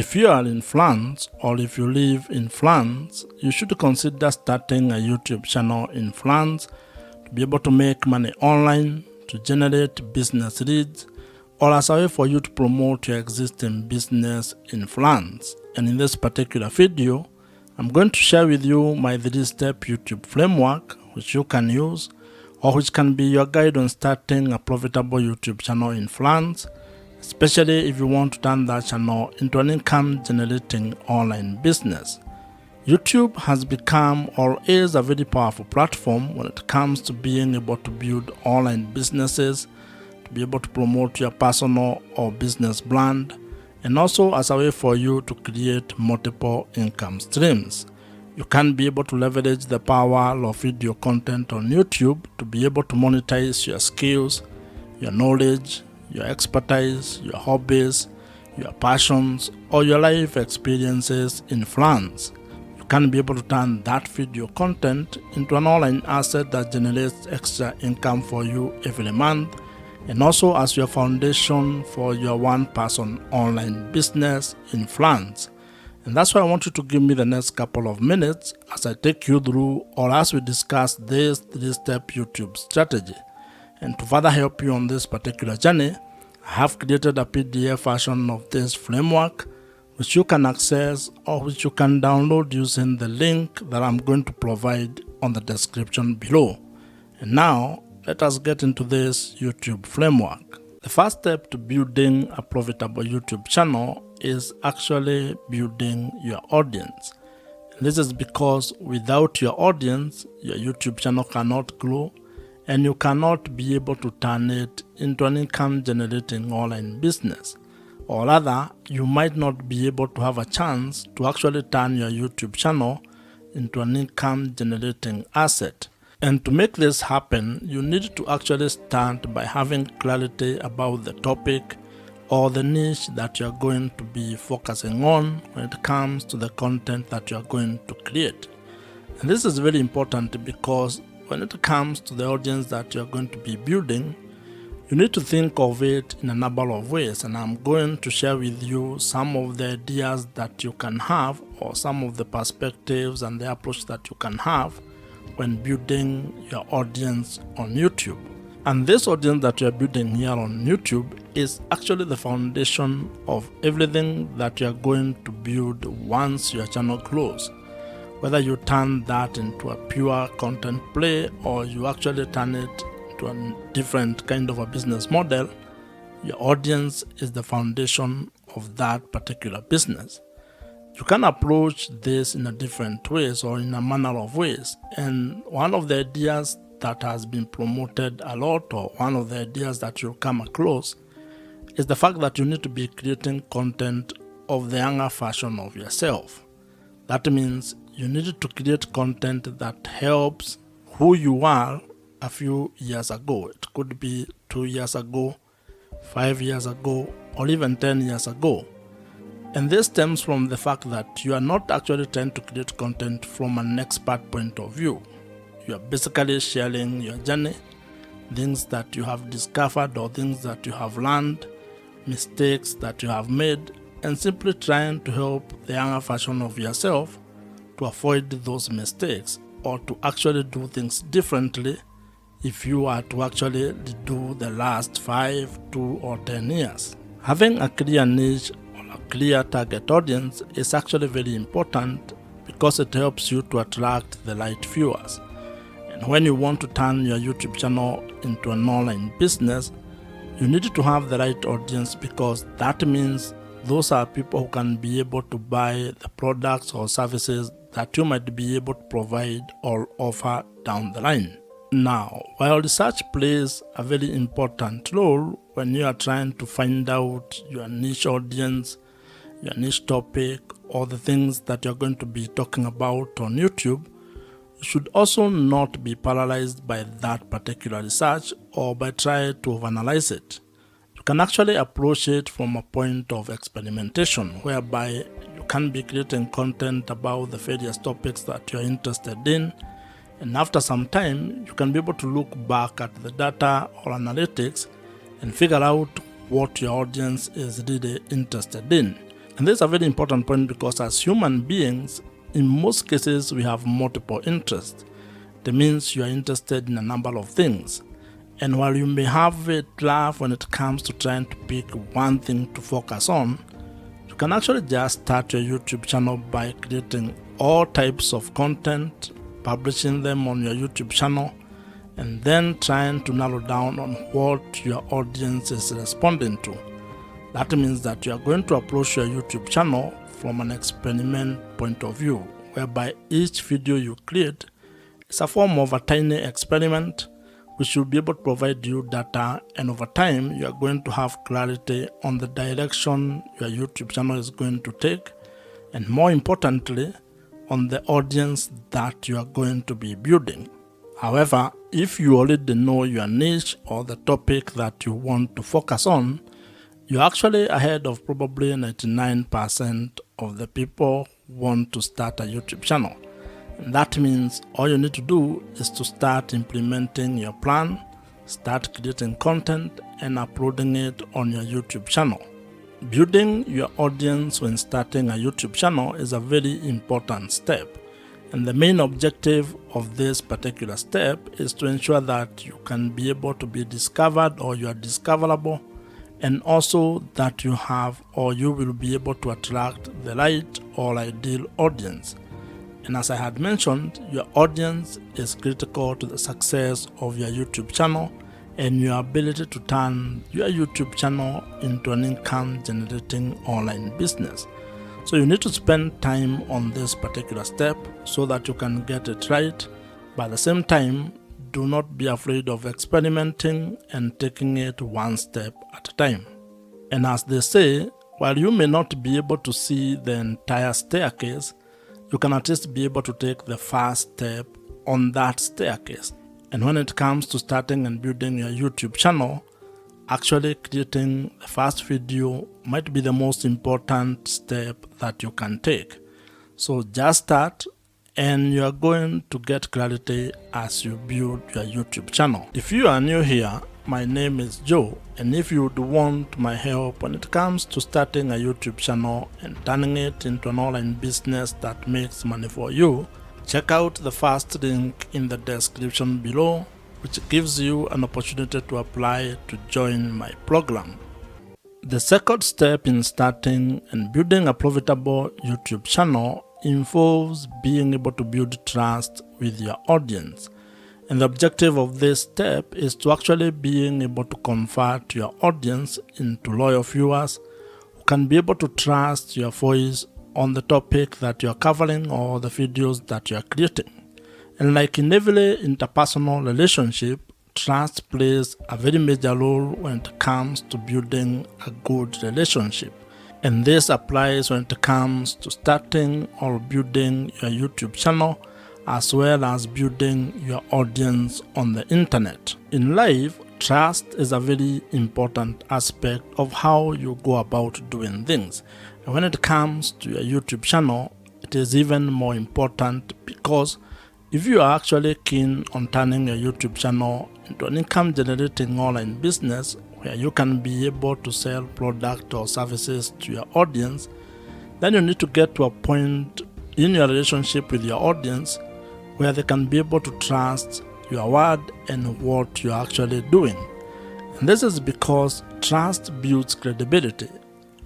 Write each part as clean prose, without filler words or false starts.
If you are in France or if you live in France, you should consider starting a YouTube channel in France to be able to make money online, to generate business leads, or as a way for you to promote your existing business in France. And in this particular video, I'm going to share with you my 3-step YouTube framework which you can use, or which can be your guide on starting a profitable YouTube channel in France, especially if you want to turn that channel into an income generating online business. YouTube has become or is a very powerful platform when it comes to being able to build online businesses, to be able to promote your personal or business brand, and also as a way for you to create multiple income streams. You can be able to leverage the power of video content on YouTube to be able to monetize your skills, your knowledge, your expertise, your hobbies, your passions, or your life experiences in France. You can be able to turn that video content into an online asset that generates extra income for you every month, and also as your foundation for your one-person online business in France. And that's why I want you to give me the next couple of minutes as I take you through, or as we discuss, this 3-step YouTube strategy. And to further help you on this particular journey, I have created a PDF version of this framework which you can access or which you can download using the link that I'm going to provide on the description below. And now, let us get into this YouTube framework. The first step to building a profitable YouTube channel is actually building your audience. And this is because without your audience, your YouTube channel cannot grow, and you cannot be able to turn it into an income generating online business. Or rather, you might not be able to have a chance to actually turn your YouTube channel into an income generating asset. And to make this happen, you need to actually start by having clarity about the topic or the niche that you're going to be focusing on when it comes to the content that you're going to create. And this is very important because when it comes to the audience that you're going to be building, you need to think of it in a number of ways, and I'm going to share with you some of the ideas that you can have, or some of the perspectives and the approach that you can have when building your audience on YouTube. And this audience that you're building here on YouTube is actually the foundation of everything that you're going to build once your channel grows. Whether you turn that into a pure content play or you actually turn it into a different kind of a business model, your audience is the foundation of that particular business. You can approach this in a different ways or in a manner of ways. And one of the ideas that has been promoted a lot, or one of the ideas that you'll come across, is the fact that you need to be creating content of the younger version of yourself. That means you need to create content that helps who you are a few years ago. It could be 2 years ago, 5 years ago, or even 10 years ago. And this stems from the fact that you are not actually trying to create content from an expert point of view. You are basically sharing your journey, things that you have discovered or things that you have learned, mistakes that you have made, and simply trying to help the younger version of yourself to avoid those mistakes or to actually do things differently if you are to actually do the last 5, 2, or 10 years. Having a clear niche, clear target audience is actually very important because it helps you to attract the right viewers. And when you want to turn your YouTube channel into an online business, you need to have the right audience, because that means those are people who can be able to buy the products or services that you might be able to provide or offer down the line. Now, while research plays a very important role when you are trying to find out your niche audience, your niche topic, or the things that you're going to be talking about on YouTube, you should also not be paralyzed by that particular research or by trying to overanalyze it. You can actually approach it from a point of experimentation, whereby you can be creating content about the various topics that you're interested in, and after some time, you can be able to look back at the data or analytics and figure out what your audience is really interested in. And this is a very important point because as human beings, in most cases, we have multiple interests. That means you are interested in a number of things. And while you may have a drive when it comes to trying to pick one thing to focus on, you can actually just start your YouTube channel by creating all types of content, publishing them on your YouTube channel, and then trying to narrow down on what your audience is responding to. That means that you are going to approach your YouTube channel from an experiment point of view, whereby each video you create is a form of a tiny experiment which will be able to provide you data, and over time you are going to have clarity on the direction your YouTube channel is going to take, and more importantly, on the audience that you are going to be building. However, if you already know your niche or the topic that you want to focus on, you're actually ahead of probably 99% of the people who want to start a YouTube channel. And that means all you need to do is to start implementing your plan, start creating content, and uploading it on your YouTube channel. Building your audience when starting a YouTube channel is a very important step. And the main objective of this particular step is to ensure that you can be able to be discovered, or you are discoverable, and also that you have, or you will be able to attract the right or ideal audience. And as I had mentioned, your audience is critical to the success of your YouTube channel and your ability to turn your YouTube channel into an income generating online business. So you need to spend time on this particular step so that you can get it right. But at the same time, do not be afraid of experimenting and taking it one step at a time. And as they say, while you may not be able to see the entire staircase, you can at least be able to take the first step on that staircase. And when it comes to starting and building your YouTube channel, actually creating the first video might be the most important step that you can take. So just start, and you are going to get clarity as you build your YouTube channel. If you are new here, my name is Joe, and if you would want my help when it comes to starting a YouTube channel and turning it into an online business that makes money for you, check out the first link in the description below, which gives you an opportunity to apply to join my program. The second step in starting and building a profitable YouTube channel involves being able to build trust with your audience. And the objective of this step is to actually being able to convert your audience into loyal viewers who can be able to trust your voice on the topic that you're covering or the videos that you're creating. And like in every interpersonal relationship, trust plays a very major role when it comes to building a good relationship. And this applies when it comes to starting or building your YouTube channel, as well as building your audience on the internet. In life, trust is a very important aspect of how you go about doing things. And when it comes to your YouTube channel, it is even more important, because if you are actually keen on turning your YouTube channel into an income generating online business where you can be able to sell products or services to your audience, then you need to get to a point in your relationship with your audience where they can be able to trust your word and what you're actually doing. And this is because trust builds credibility.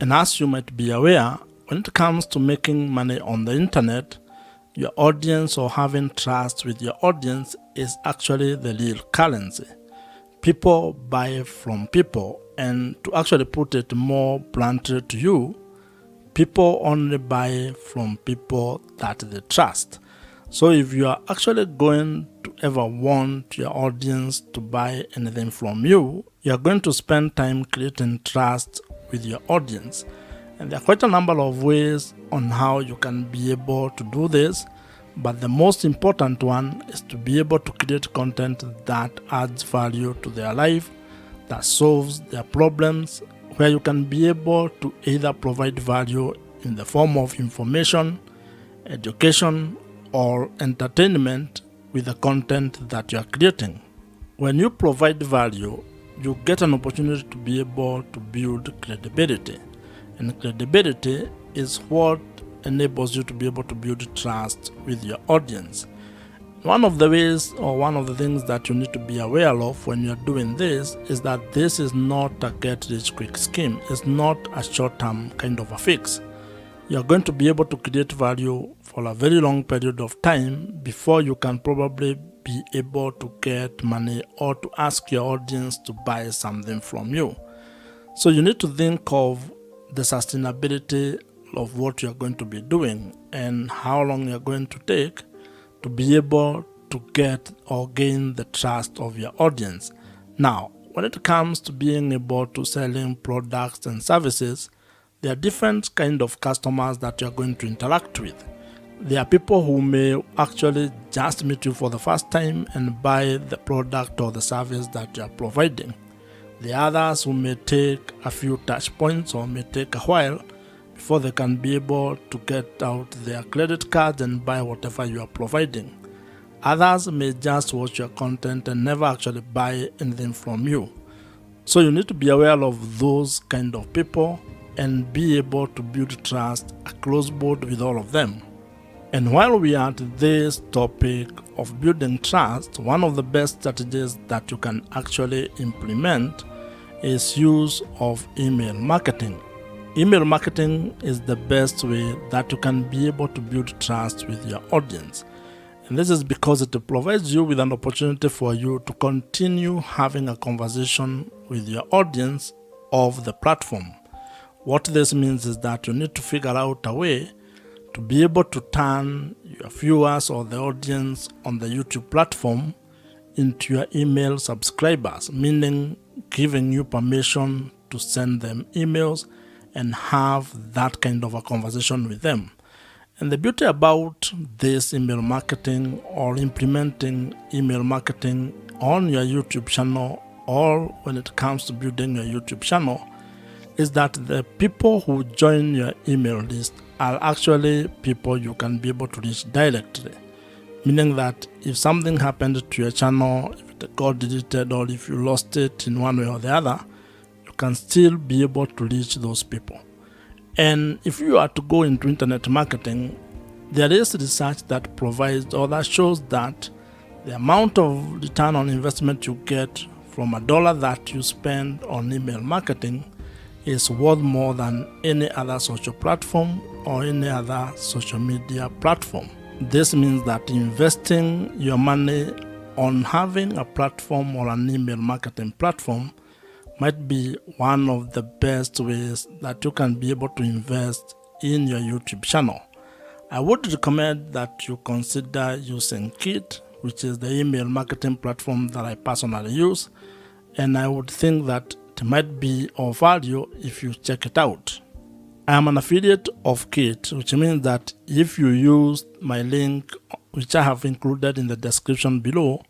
And as you might be aware, when it comes to making money on the internet, your audience, or having trust with your audience, is actually the real currency. People buy from people, and to actually put it more bluntly to you, people only buy from people that they trust. So if you are actually going to ever want your audience to buy anything from you, you are going to spend time creating trust with your audience. And there are quite a number of ways on how you can be able to do this, but the most important one is to be able to create content that adds value to their life, that solves their problems, where you can be able to either provide value in the form of information, education, or entertainment with the content that you are creating. When you provide value, you get an opportunity to be able to build credibility. And credibility is what enables you to be able to build trust with your audience. One of the ways, or one of the things that you need to be aware of when you're doing this is that this is not a get-rich-quick scheme. It's not a short-term kind of a fix. You're going to be able to create value for a very long period of time before you can probably be able to get money or to ask your audience to buy something from you. So you need to think of the sustainability of what you're going to be doing and how long you're going to take to be able to get or gain the trust of your audience. Now, when it comes to being able to selling products and services, there are different kind of customers that you're going to interact with. There are people who may actually just meet you for the first time and buy the product or the service that you're providing. The others who may take a few touch points or may take a while before they can be able to get out their credit cards and buy whatever you are providing. Others may just watch your content and never actually buy anything from you. So you need to be aware of those kind of people and be able to build trust across board with all of them. And while we are at this topic of building trust, one of the best strategies that you can actually implement is use of email marketing. Email marketing is the best way that you can be able to build trust with your audience. And this is because it provides you with an opportunity for you to continue having a conversation with your audience of the platform. What this means is that you need to figure out a way to be able to turn your viewers or the audience on the YouTube platform into your email subscribers, meaning giving you permission to send them emails and have that kind of a conversation with them. And the beauty about this email marketing or implementing email marketing on your YouTube channel or when it comes to building your YouTube channel is that the people who join your email list are actually people you can be able to reach directly. Meaning that if something happened to your channel, if it got deleted or if you lost it in one way or the other, can still be able to reach those people. And if you are to go into internet marketing, there is research that provides or that shows that the amount of return on investment you get from $1 that you spend on email marketing is worth more than any other social platform or any other social media platform. This means that investing your money on having a platform or an email marketing platform might be one of the best ways that you can be able to invest in your YouTube channel. I would recommend that you consider using Kit, which is the email marketing platform that I personally use, and I would think that it might be of value if you check it out. I am an affiliate of Kit, which means that if you use my link, which I have included in the description below,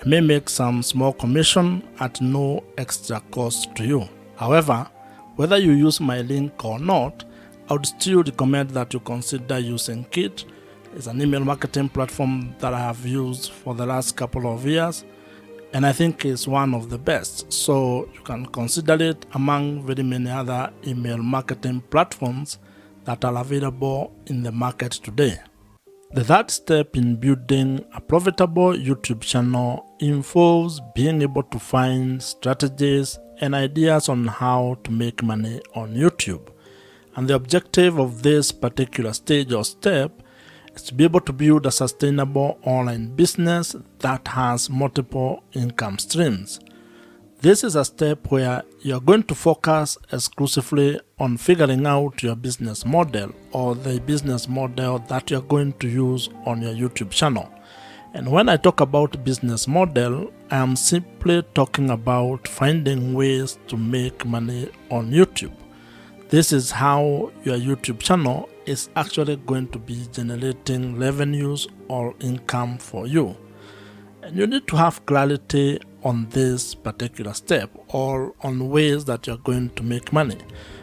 I may make some small commission at no extra cost to you. However, whether you use my link or not, I would still recommend that you consider using Kit. It's an email marketing platform that I have used for the last couple of years, and I think it's one of the best. So you can consider it among very many other email marketing platforms that are available in the market today. The third step in building a profitable YouTube channel involves being able to find strategies and ideas on how to make money on YouTube. And the objective of this particular stage or step is to be able to build a sustainable online business that has multiple income streams. This is a step where you're going to focus exclusively on figuring out your business model or the business model that you're going to use on your YouTube channel. And when I talk about business model, I am simply talking about finding ways to make money on YouTube. This is how your YouTube channel is actually going to be generating revenues or income for you. And you need to have clarity on this particular step or on ways that you're going to make money.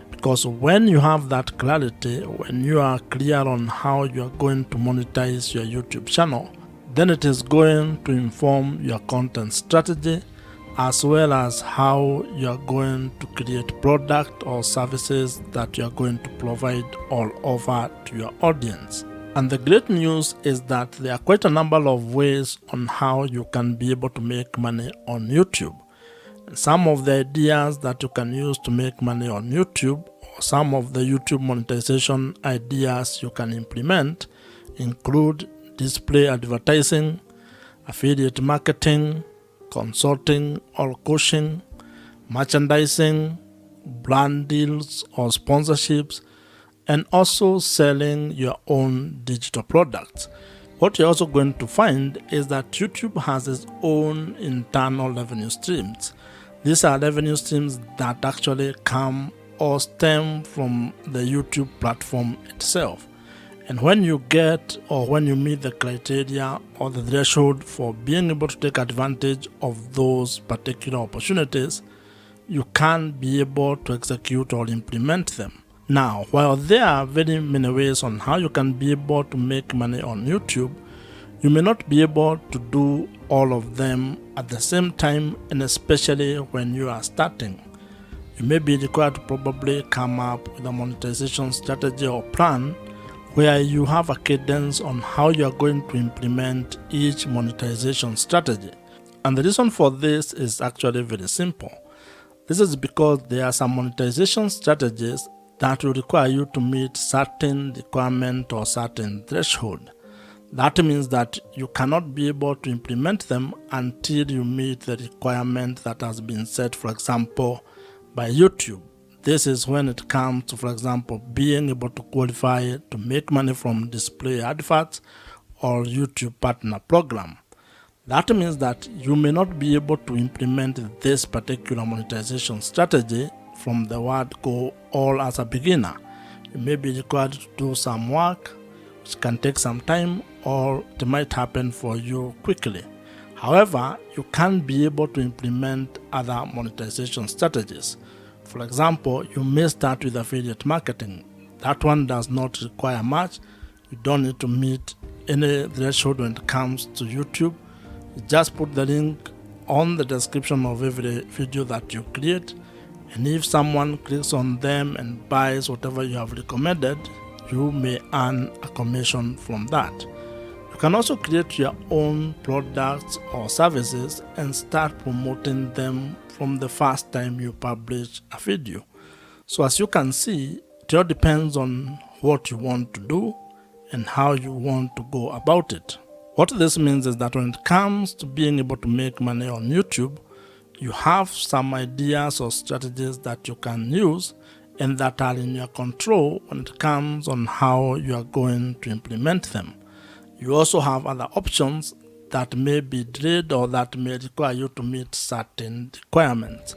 Because when you have that clarity, when you are clear on how you're going to monetize your YouTube channel, then it is going to inform your content strategy as well as how you are going to create product or services that you are going to provide all over to your audience. And the great news is that there are quite a number of ways on how you can be able to make money on YouTube. And some of the ideas that you can use to make money on YouTube, or some of the YouTube monetization ideas you can implement, include display advertising, affiliate marketing, consulting or coaching, merchandising, brand deals or sponsorships, and also selling your own digital products. What you're also going to find is that YouTube has its own internal revenue streams. These are revenue streams that actually come or stem from the YouTube platform itself. And when you get or when you meet the criteria or the threshold for being able to take advantage of those particular opportunities, you can be able to execute or implement them. Now, while there are very many ways on how you can be able to make money on YouTube, you may not be able to do all of them at the same time, and especially when you are starting. You may be required to probably come up with a monetization strategy or plan where you have a cadence on how you are going to implement each monetization strategy. And the reason for this is actually very simple. This is because there are some monetization strategies that will require you to meet certain requirement or certain threshold. That means that you cannot be able to implement them until you meet the requirement that has been set, for example, by YouTube. This is when it comes to, for example, being able to qualify to make money from display adverts or YouTube partner program. That means that you may not be able to implement this particular monetization strategy from the word go all as a beginner. You may be required to do some work, which can take some time, or it might happen for you quickly. However, you can be able to implement other monetization strategies. For example, you may start with affiliate marketing. That one does not require much. You don't need to meet any threshold when it comes to YouTube. You just put the link on the description of every video that you create, and if someone clicks on them and buys whatever you have recommended, you may earn a commission from that. You can also create your own products or services and start promoting them from the first time you publish a video. So as you can see, it all depends on what you want to do and how you want to go about it. What this means is that when it comes to being able to make money on YouTube, you have some ideas or strategies that you can use and that are in your control when it comes on how you are going to implement them. You also have other options that may be delayed or that may require you to meet certain requirements.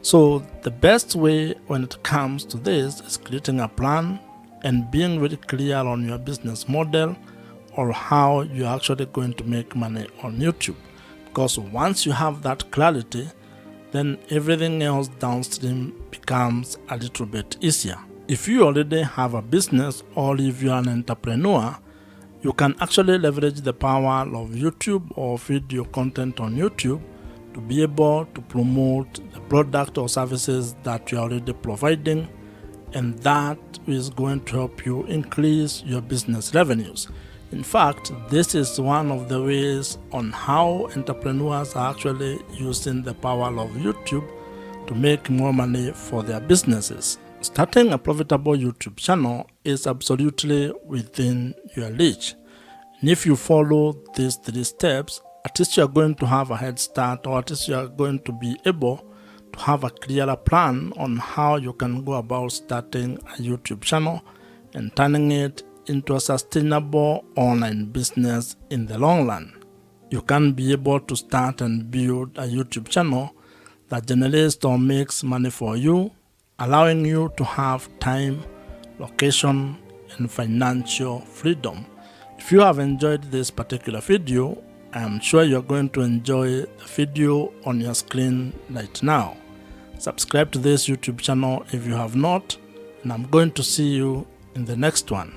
So the best way when it comes to this is creating a plan and being very clear on your business model or how you're actually going to make money on YouTube. Because once you have that clarity, then everything else downstream becomes a little bit easier. If you already have a business or if you're an entrepreneur, you can actually leverage the power of YouTube or video content on YouTube to be able to promote the product or services that you're already providing, and that is going to help you increase your business revenues. In fact, this is one of the ways on how entrepreneurs are actually using the power of YouTube to make more money for their businesses. Starting a profitable YouTube channel is absolutely within your reach. And if you follow these 3 steps, at least you are going to have a head start, or at least you are going to be able to have a clearer plan on how you can go about starting a YouTube channel and turning it into a sustainable online business in the long run. You can be able to start and build a YouTube channel that generates or makes money for you, allowing you to have time, location, and financial freedom. If you have enjoyed this particular video, I am sure you're going to enjoy the video on your screen right now. Subscribe to this YouTube channel if you have not, and I'm going to see you in the next one.